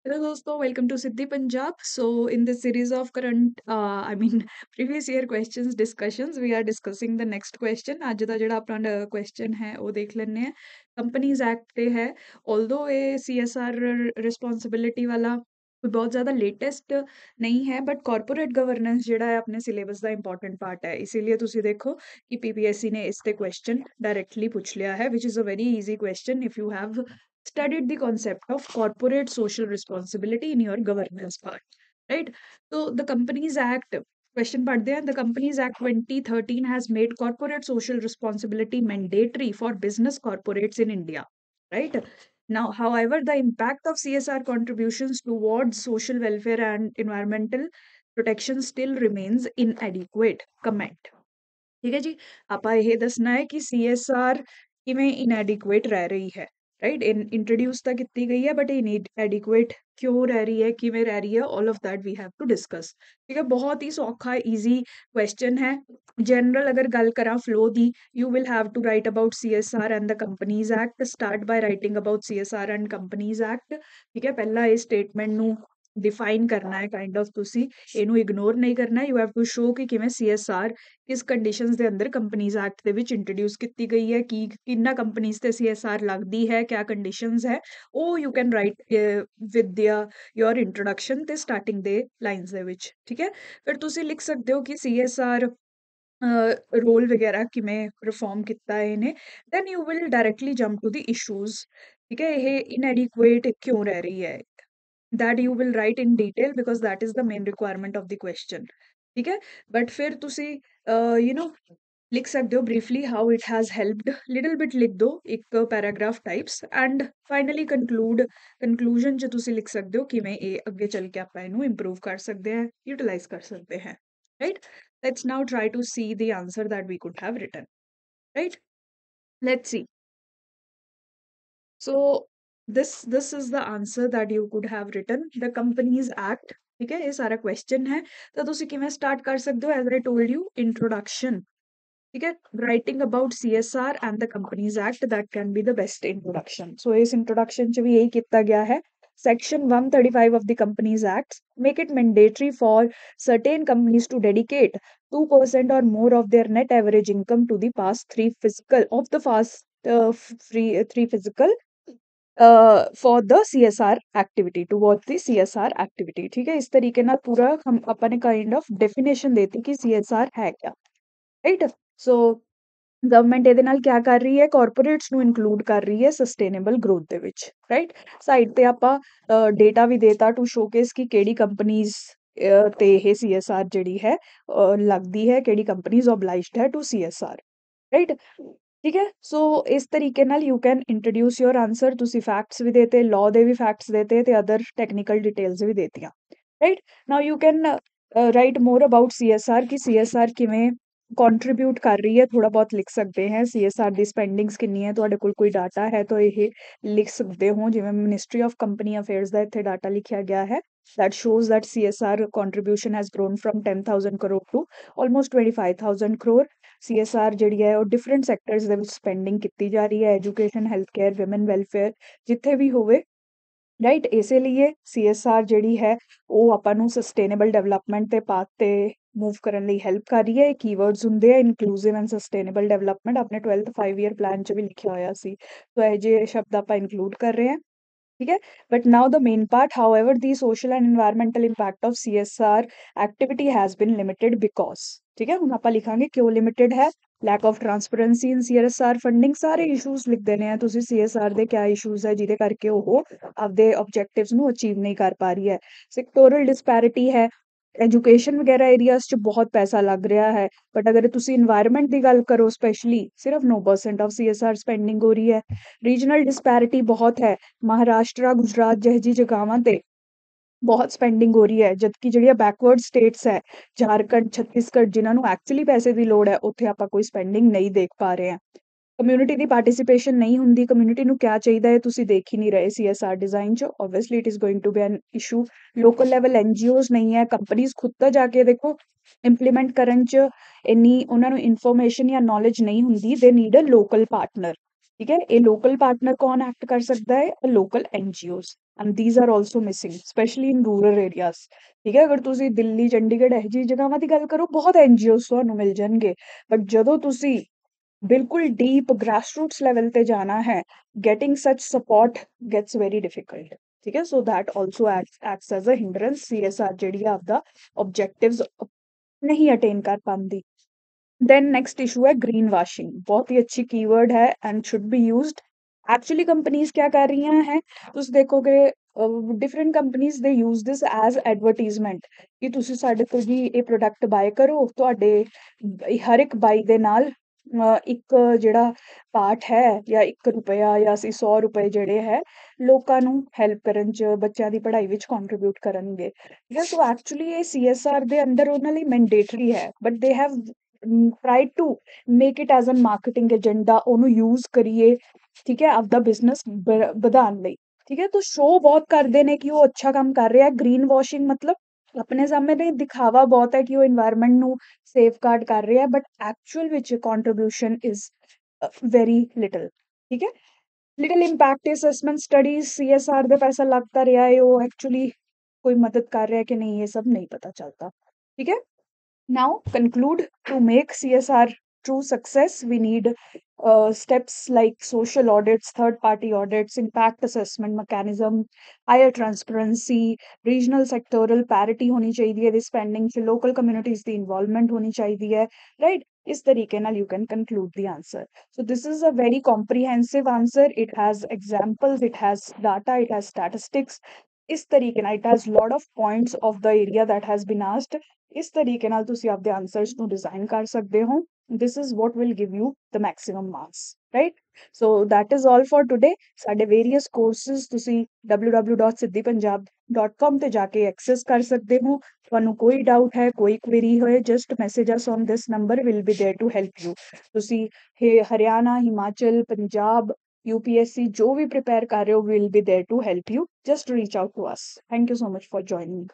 Hello दोस्तों, welcome to Siddhi Punjab. So in this series of previous year questions discussions, we are discussing the next question. ਅੱਜ ਦਾ ਜਿਹੜਾ ਆਪਣਾ question ਹੈ ਉਹ ਦੇਖ ਲੈਂਦੇ ਹਾਂ। Companies Act ਤੇ ਹੈ। Although ਇਹ CSR responsibility ਵਾਲਾ ਕੋਈ ਬਹੁਤ ਜ਼ਿਆਦਾ ਲੇਟੈਸਟ ਨਹੀਂ ਹੈ, ਬਟ ਕਾਰਪੋਰੇਟ ਗਵਰਨੈਂਸ ਜਿਹੜਾ ਹੈ ਆਪਣੇ ਸਿਲੇਬਸ ਦਾ ਇੰਪੋਰਟੈਂਟ ਪਾਰਟ ਹੈ। ਇਸੀलिए ਤੁਸੀਂ ਦੇਖੋ ਕਿ PPSC ਨੇ ਇਸ ਤੇ question ਡਾਇਰੈਕਟਲੀ ਪੁੱਛ ਲਿਆ ਹੈ, which is a very easy question if you have studied the concept of corporate social responsibility in your governance part, right? So the Companies Act question padde hain. The Companies Act 2013 has made corporate social responsibility mandatory for business corporates in India, right? Now, however, the impact of CSR contributions towards social welfare and environmental protection still remains inadequate. Comment. ਠੀਕ ਹੈ ਜੀ, ਆਪਾਂ ਇਹ ਦੱਸਣਾ ਹੈ ਕਿ CSR ਕਿਵੇਂ ਇਨਐਡਿਕੁਏਟ ਰਹਿ ਰਹੀ ਹੈ, ਰਾਈਟ? ਇੰਟਰੋਡਿਊਸ ਤਾਂ ਕੀਤੀ ਗਈ ਹੈ, ਬਟ ਇਨਐਡਿਕੁਏਟ ਕਿਉਂ ਰਹਿ ਰਹੀ ਹੈ, ਕਿਵੇਂ ਰਹਿ ਰਹੀ ਹੈ, all of that we have to discuss. ਠੀਕ ਹੈ, ਬਹੁਤ ਹੀ ਸੌਖਾ ਈਜ਼ੀ ਕੁਐਸਚਨ ਹੈ। ਜਨਰਲ ਅਗਰ ਗੱਲ ਕਰਾਂ ਫਲੋ ਦੀ, you will have to write about CSR and the Companies Act. Start by writing about CSR and Companies Act. ਠੀਕ ਹੈ, ਪਹਿਲਾਂ ਇਹ ਸਟੇਟਮੈਂਟ ਨੂੰ ਡਿਫਾਈਨ ਕਰਨਾ ਹੈ, ਕਾਈਂਡ ਆਫ ਤੁਸੀਂ ਇਹਨੂੰ ਇਗਨੋਰ ਨਹੀਂ ਕਰਨਾ। ਯੂ ਹੈਵ ਟੂ ਸ਼ੋ ਕਿ ਕਿਵੇਂ CSR ਕਿਸ ਕੰਡੀਸ਼ਨਸ ਦੇ ਅੰਦਰ ਕੰਪਨੀਜ਼ ਐਕਟ ਦੇ ਵਿੱਚ ਇੰਟਰੋਡਿਊਸ ਕੀਤੀ ਗਈ ਹੈ, ਕੀ ਕਿੰਨਾ ਕੰਪਨੀਜ਼ ਤੇ CSR ਲੱਗਦੀ ਹੈ, ਕਿਆ ਕੰਡੀਸ਼ਨਸ ਹੈ, ਉਹ you can right with your introduction ਤੇ ਸਟਾਰਟਿੰਗ ਦੇ ਲਾਈਨਸ ਦੇ ਵਿੱਚ। ਠੀਕ ਹੈ, ਫਿਰ ਤੁਸੀਂ ਲਿਖ ਸਕਦੇ ਹੋ ਕਿ CSR ਰੋਲ ਵਗੈਰਾ ਕਿਵੇਂ ਪਰਫਾਰਮ ਕੀਤਾ ਹੈ ਇਹਨੇ। Then you will directly jump to the issues. ਠੀਕ ਹੈ, ਇਹ ਇਨਐਡਿਕੁਏਟ ਕਿਉਂ ਰਹਿ ਰਹੀ ਹੈ, that you will write in detail because that is the main requirement of the question. ठीक है, but फिर तुसी you know लिख सकते हो briefly how it has helped, little bit लिख दो एक paragraph types, and finally conclusion च तुसी लिख सकते हो कि मैं ये अगे चल के ਆਪਾਂ ਇਹਨੂੰ improve कर सकते हैं, utilize कर सकते हैं, right? Let's now try to see the answer that we could have written, right? Let's see. So this is the answer that you could have written. The Companies Act, ठीक है, ये सारा क्वेश्चन है। तो ਤੁਸੀਂ ਕਿਵੇਂ ਸਟਾਰਟ ਕਰ ਸਕਦੇ ਹੋ? As I told you, introduction, ठीक है, writing about CSR and the Companies Act, that can be the best introduction. So इस introduction च भी यही किया गया है। Section 135 of the Companies Act make it mandatory for certain companies to dedicate 2% or more of their net average income to the three physical for the CSR activity, towards the CSR activity। ठीक है, इस तरीके ਨਾਲ पूरा हम अपन ने kind of definition देती कि CSR है क्या, राइट? सो ਗਵਰਨਮੈਂਟ ਇਹਦੇ ਨਾਲ ਕਿਆ ਕਰ ਰਹੀ ਹੈ? ਕਾਰਪੋਰੇਟਸ ਨੂੰ ਇਨਕਲੂਡ ਕਰ ਰਹੀ ਹੈ ਸਸਟੇਨੇਬਲ ਗਰੋਥ ਦੇ ਵਿੱਚ, ਰਾਈਟ? ਸਾਈਡ ਤੇ ਆਪਾਂ ਡੇਟਾ ਵੀ ਦੇਤਾ ਟੂ ਸ਼ੋਕੇਸ ਕਿ ਕਿਹੜੀ ਕੰਪਨੀਜ਼ ਤੇ ਇਹ CSR ਜਿਹੜੀ ਹੈ ਲੱਗਦੀ ਹੈ, ਕਿਹੜੀ ਕੰਪਨੀਜ਼ ਓਬਲਾਈਜ਼ਡ ਹੈ ਟੂ CSR, ਰਾਈਟ? ਠੀਕ ਹੈ, ਸੋ ਇਸ ਤਰੀਕੇ ਨਾਲ you can introduce your answer. ਤੁਸੀਂ ਫੈਕਟਸ ਵੀ ਦੇਤੇ, ਲਾਅ ਦੇ ਵੀ ਫੈਕਟਸ ਦੇਤੇ ਤੇ ਅਦਰ ਟੈਕਨੀਕਲ ਡਿਟੇਲਸ ਵੀ ਦੇਤੀਆਂ, right? Now you can write more about CSR ਕਿ CSR ਕਿਵੇਂ ਕੰਟਰੀਬਿਊਟ ਕਰ ਰਹੀ ਹੈ, ਥੋੜਾ ਬਹੁਤ ਲਿਖ ਸਕਦੇ ਹੈ। CSR ਦੀ ਸਪੈਂਡਿੰਗਸ ਕਿੰਨੀ ਹੈ, ਤੁਹਾਡੇ ਕੋਲ ਕੋਈ ਡਾਟਾ ਹੈ ਤਾਂ ਇਹ ਲਿਖ ਸਕਦੇ ਹੋ। ਜਿਵੇਂ ਮਿਨਿਸਟਰੀ ਆਫ ਕੰਪਨੀ ਅਫੇਅਰਸ ਦਾ ਇੱਥੇ ਡਾਟਾ ਲਿਖਿਆ ਗਿਆ ਹੈ, that shows that CSR contribution has grown from 10,000 crore to almost 25,000 crore। CSR ਜਿਹੜੀ ਹੈ ਉਹ ਡਿਫਰੈਂਟ ਸੈਕਟਰਸ ਦੇ ਵਿੱਚ ਸਪੈਂਡਿੰਗ ਕੀਤੀ ਜਾ ਰਹੀ ਹੈ, education, health care, women welfare, ਜਿੱਥੇ ਵੀ ਹੋਵੇ, ਰਾਈਟ? ਇਸੇ ਲਈ CSR ਜਿਹੜੀ ਹੈ ਉਹ ਆਪਾਂ ਨੂੰ ਸਸਟੇਨੇਬਲ ਡਿਵੈਲਪਮੈਂਟ ਦੇ ਪਾਥ ਤੇ ਮੂਵ ਕਰਨ ਲਈ ਹੈਲਪ ਕਰ ਰਹੀ ਹੈ। ਕੀਵਰਡਸ ਹੁੰਦੇ ਆ ਇਨਕਲੂਸਿਵ ਐਂਡ ਸਸਟੇਨੇਬਲ ਡਿਵੈਲਪਮੈਂਟ, ਆਪਣੇ 12th 5-year ਪਲਾਨ 'ਚ ਵੀ ਲਿਖਿਆ ਹੋਇਆ ਸੀ। ਸੋ ਇਹ ਜਿਹੇ ਸ਼ਬਦ ਆਪਾਂ ਇਨਕਲੂਡ ਕਰ ਰਹੇ ਹਾਂ, ठीक है? But now the main part, however, the social and environmental impact of CSR activity has been limited because, ठीक है, ਹੁਣ ਆਪਾਂ ਲਿਖਾਂਗੇ ਕਿਉਂ ਲਿਮਿਟਡ ਹੈ। lack of transparency in CSR funding, ਸਾਰੇ ਇਸ਼ੂਜ਼ ਲਿਖ ਦੇਣੇ ਆ ਤੁਸੀਂ CSR ਦੇ ਕਿਆ ਇਸ਼ੂਜ਼ ਹੈ ਜਿਹਦੇ ਕਰਕੇ ਉਹ ਆਪਦੇ ਆਬਜੈਕਟਿਵਸ ਨੂੰ ਅਚੀਵ ਨਹੀਂ ਕਰ ਪਾ ਰਹੀ ਹੈ। ਸੈਕਟੋਰਲ ਡਿਸਪੈਰਿਟੀ ਹੈ, ਐਜੂਕੇਸ਼ਨ ਵਗੈਰਾ ਏਰੀਆਜ਼ 'ਚ ਬਹੁਤ ਪੈਸਾ ਲੱਗ ਰਿਹਾ ਹੈ, ਬਟ ਅਗਰ ਤੁਸੀਂ ਇਨਵਾਇਰਨਮੈਂਟ ਦੀ ਗੱਲ ਕਰੋ ਸਪੈਸ਼ਲੀ, ਸਿਰਫ 9% ਆਫ CSR ਸਪੈਂਡਿੰਗ ਹੋ ਰਹੀ ਹੈ। ਰੀਜਨਲ ਡਿਸਪੈਰਿਟੀ ਬਹੁਤ ਹੈ, ਮਹਾਰਾਸ਼ਟਰ, ਗੁਜਰਾਤ ਜਿਹੀ ਜਿਹੀ ਜਗ੍ਹਾਵਾਂ ਤੇ ਬਹੁਤ ਸਪੈਂਡਿੰਗ ਹੋ ਰਹੀ ਹੈ, ਜਦਕਿ ਜਿਹੜੀਆਂ ਬੈਕਵਰਡ ਸਟੇਟਸ ਹੈ, ਝਾਰਖੰਡ, ਛੱਤੀਸਗੜ੍ਹ, ਜਿਨ੍ਹਾਂ ਨੂੰ ਐਕਚੁਅਲੀ ਪੈਸੇ ਦੀ ਲੋੜ ਹੈ, ਉੱਥੇ ਆਪਾਂ ਕੋਈ ਸਪੈਂਡਿੰਗ ਨਹੀਂ ਦੇਖ ਪਾ ਰਹੇ ਹਾਂ। ਕਮਿਊਨਿਟੀ ਦੀ ਪਾਰਟਿਸਿਪੇਸ਼ਨ ਨਹੀਂ ਹੁੰਦੀ। ਕਮਿਊਨਿਟੀ ਨੂੰ ਕਿਆ ਚਾਹੀਦਾ ਹੈ ਤੁਸੀਂ ਦੇਖ ਹੀ ਨਹੀਂ ਰਹੇ CSR ਡਿਜ਼ਾਈਨ 'ਚ। Obviously it is going to be an issue. Local level NGOs ਨਹੀਂ ਹੈ, ਕੰਪਨੀਜ਼ ਖੁਦ ਤਾਂ ਜਾ ਕੇ ਦੇਖੋ ਇੰਪਲੀਮੈਂਟ ਕਰਨ 'ਚ ਇੰਨੀ ਉਹਨਾਂ ਨੂੰ ਇਨਫੋਰਮੇਸ਼ਨ ਜਾਂ ਨੌਲੇਜ ਨਹੀਂ ਹੁੰਦੀ। ਦੇ ਨੀਡ ਅ ਲੋਕਲ ਪਾਰਟਨਰ, ठीक है। ए लोकल पार्टनर कौन एक्ट कर सकता है? Local NGOs, and these are also missing specially in rural areas. ठीक है, अगर ਤੁਸੀਂ ਦਿੱਲੀ ਚੰਡੀਗੜ੍ਹ ਇਹੋ ਜਿਹੀ ਜਗ੍ਹਾਵਾਂ ਦੀ ਗੱਲ ਕਰੋ, ਬਹੁਤ NGOs ਤੁਹਾਨੂੰ ਮਿਲ ਜਾਣਗੇ, ਬਟ ਜਦੋਂ ਤੁਸੀਂ ਬਿਲਕੁਲ ਡੀਪ ਗ੍ਰਾਸਰੂਟਸ ਲੈਵਲ ਤੇ ਜਾਣਾ ਹੈ, getting such support gets very difficult। ਠੀਕ ਹੈ, so that also acts as a hindrance। CSR ਜਿਹੜੀ ਆ ਆਪਦਾ objectives नहीं अटेन कर पाती। देन नेक्स्ट इशू है ग्रीन वाशिंग, बहुत ही अच्छी कीवर्ड है and should be used. Actually companies क्या कर रही हैं, तुम देखोगे different companies they use this as advertisement कि तुसी साडे तो जी ये प्रोडक्ट बाय करो, तुहाडे हर एक बाई दे नाल ਇੱਕ ਜਿਹੜਾ ਪਾਰਟ ਹੈ ਜਾਂ 1 ਰੁਪਇਆ ਜਾਂ ਅਸੀਂ 100 ਰੁਪਏ ਜਿਹੜੇ ਹੈ ਲੋਕਾਂ ਨੂੰ ਹੈਲਪ ਕਰਨ ਚ, ਬੱਚਿਆਂ ਦੀ ਪੜ੍ਹਾਈ ਵਿੱਚ ਕੰਟਰੀਬਿਊਟ ਕਰਨਗੇ। ਠੀਕ ਹੈ, ਸੋ ਐਕਚੁਅਲੀ ਇਹ CSR ਦੇ ਅੰਦਰ ਉਹਨਾਂ ਲਈ ਮੈਂਡੇਟਰੀ ਹੈ, but they have tried to make it as a marketing agenda, ਉਹਨੂੰ यूज ਕਰੀਏ, ਠੀਕ ਹੈ, ਆਪਦਾ ਬਿਜ਼ਨਸ ਵਧਾਉਣ ਲਈ। ਠੀਕ ਹੈ, ਤਾਂ ਸ਼ੋਅ ਬਹੁਤ ਕਰਦੇ ਨੇ ਕਿ ਉਹ ਅੱਛਾ ਕੰਮ ਕਰ ਰਿਹਾ। ਗ੍ਰੀਨ ਵਾਸ਼ਿੰਗ ਮਤਲਬ ਆਪਣੇ ਸਾਹਮਣੇ ਦਿਖਾਵਾ ਬਹੁਤ ਹੈ ਕਿ ਉਹ এনवायरमेंट ਨੂੰ ਸੇਫਗਾਰਡ ਕਰ ਰਿਹਾ, ਬਟ ਐਕਚੁਅਲ ਵਿੱਚ ਕੰਟਰੀਬਿਊਸ਼ਨ ਇਜ਼ ਵੈਰੀ ਲਿਟਲ। ਠੀਕ ਹੈ, little impact assessment studies, CSR ਦੇ ਪੈਸਾ ਲੱਗਦਾ ਰਿਹਾ ਹੈ, ਉਹ ਐਕਚੁਅਲੀ ਕੋਈ ਮਦਦ ਕਰ ਰਿਹਾ ਕਿ ਨਹੀਂ, ਇਹ ਸਭ ਨਹੀਂ ਪਤਾ ਚੱਲਦਾ। ਠੀਕ ਹੈ, now conclude, to make CSR true success we need steps like social audits, third party audits, impact assessment mechanism, higher transparency, regional sectoral parity honi chahiye hai spending ch, local communities the involvement honi chahiye hai, right? Is tarike naal you can conclude the answer। So this is a very comprehensive answer, it has examples, it has data, it has statistics। ਇਸ ਤਰੀਕੇ ਨਾਲ it has lot of points of the area that has been asked। ਇਸ ਤਰੀਕੇ ਨਾਲ ਤੁਸੀਂ ਆਪਦੇ answers ਨੂੰ design ਕਰ ਸਕਦੇ ਹੋ। this is what will give you the maximum marks, right? so that is all for today। ਸਾਡੇ various courses ਤੁਸੀਂ www.siddhipunjab.com ਤੇ ਜਾ ਕੇ ਐਕਸੈਸ ਕਰ ਸਕਦੇ ਹੋ। ਤੁਹਾਨੂੰ ਕੋਈ ਡਾਊਟ ਹੈ, ਕੋਈ ਕੁਐਰੀ ਹੋਏ, just message us on this number, will be there to help you। ਤੁਸੀਂ ਹਰਿਆਣਾ, ਹਿਮਾਚਲ, ਪੰਜਾਬ, UPSC जो भी prepare कर रहे हो, will be there to help you। just reach out to us। thank you so much for joining।